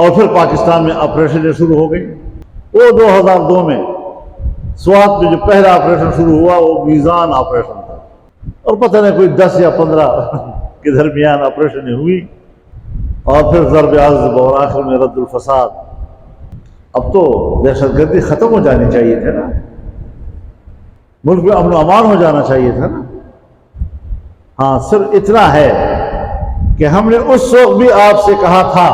اور پھر پاکستان میں آپریشنیں شروع ہو گئی. وہ 2002 میں سوات میں جو پہلا آپریشن شروع ہوا وہ میزان آپریشن تھا، اور پتہ نہیں کوئی 10 یا 15 کے درمیان آپریشنیں ہوئی، اور پھر ضرب عضب اور آخر میں رد الفساد. اب تو دہشت گردی ختم ہو جانی چاہیے تھے نا، ملک میں امن و امان ہو جانا چاہیے تھا نا. ہاں صرف اتنا ہے کہ ہم نے اس وقت بھی آپ سے کہا تھا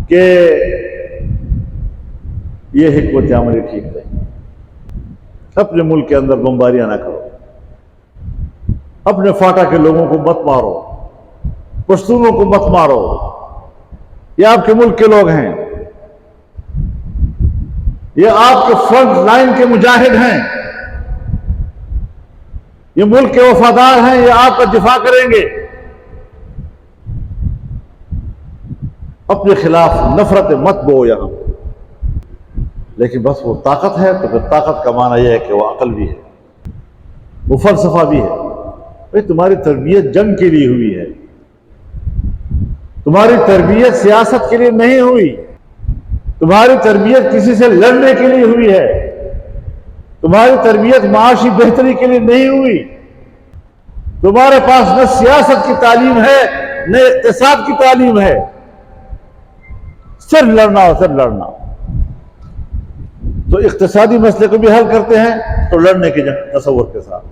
کہ یہ حکمت عملی ٹھیک نہیں، اپنے ملک کے اندر بمباریاں نہ کرو، اپنے فاٹا کے لوگوں کو مت مارو، پشتونوں کو مت مارو، یہ آپ کے ملک کے لوگ ہیں، یہ آپ کے فرنٹ لائن کے مجاہد ہیں، یہ ملک کے وفادار ہیں، یہ آپ کا دفاع کریں گے. اپنے خلاف نفرت مت بو یہاں. لیکن بس وہ طاقت ہے تو پھر طاقت کا معنی یہ ہے کہ وہ عقل بھی ہے، وہ فلسفہ بھی ہے. بھئی تمہاری تربیت جنگ کے لیے ہوئی ہے، تمہاری تربیت سیاست کے لیے نہیں ہوئی، تمہاری تربیت کسی سے لڑنے کے لیے ہوئی ہے، تمہاری تربیت معاشی بہتری کے لیے نہیں ہوئی. تمہارے پاس نہ سیاست کی تعلیم ہے نہ اقتصاد کی تعلیم ہے، صرف لڑنا اور صرف لڑنا. تو اقتصادی مسئلے کو بھی حل کرتے ہیں تو لڑنے کے تصور کے ساتھ،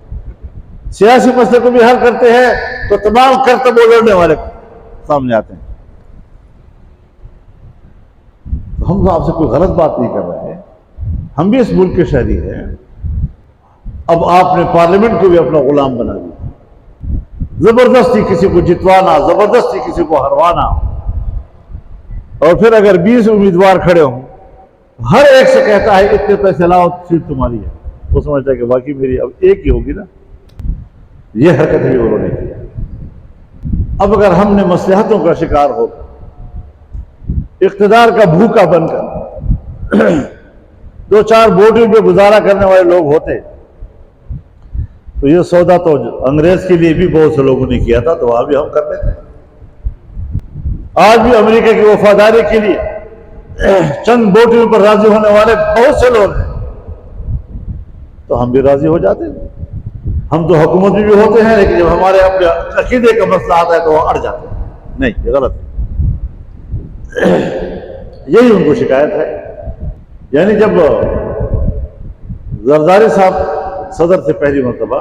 سیاسی مسئلے کو بھی حل کرتے ہیں تو تمام کرتب و لڑنے والے سامنے آتے ہیں. تو ہم تو آپ سے کوئی غلط بات نہیں کر رہے ہیں، ہم بھی اس ملک کے شہری ہیں. اب آپ نے پارلیمنٹ کو بھی اپنا غلام بنا دیا، زبردستی کسی کو جتوانا، زبردستی کسی کو ہروانا، اور پھر اگر 20 امیدوار کھڑے ہوں، ہر ایک سے کہتا ہے اتنے پیسے لاؤ سیٹ تمہاری ہے، وہ سمجھتا ہے کہ باقی میری اب ایک ہی ہوگی نا. یہ حرکت بھی انہوں نے کیا. اب اگر ہم نے مصلحتوں کا شکار ہو کر، اقتدار کا بھوکا بن کر 2-4 ووٹوں پہ گزارا کرنے والے لوگ ہوتے تو یہ سودا تو انگریز کے لیے بھی بہت سے لوگوں نے کیا تھا، تو وہاں بھی ہم کر لیتے ہیں. آج بھی امریکہ کی وفاداری کے لیے چند ووٹوں پر راضی ہونے والے بہت سے لوگ ہیں، تو ہم بھی راضی ہو جاتے ہیں. ہم تو حکومت میں بھی ہوتے ہیں، لیکن جب ہمارے اپنے عقیدے کا مسئلہ آتا ہے تو وہ اڑ جاتے ہیں. نہیں، یہ غلط ہے. یہی ان کو شکایت ہے. یعنی جب زرداری صاحب صدر سے پہلی مرتبہ،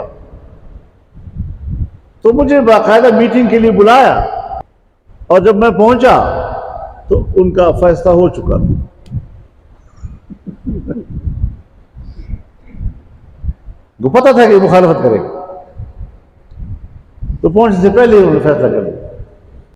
تو مجھے باقاعدہ میٹنگ کے لیے بلایا، اور جب میں پہنچا تو ان کا فیصلہ ہو چکا تھا. وہ پتہ تھا کہ مخالفت کرے گا، تو پہنچنے سے پہلے انہوں نے فیصلہ کر لیا.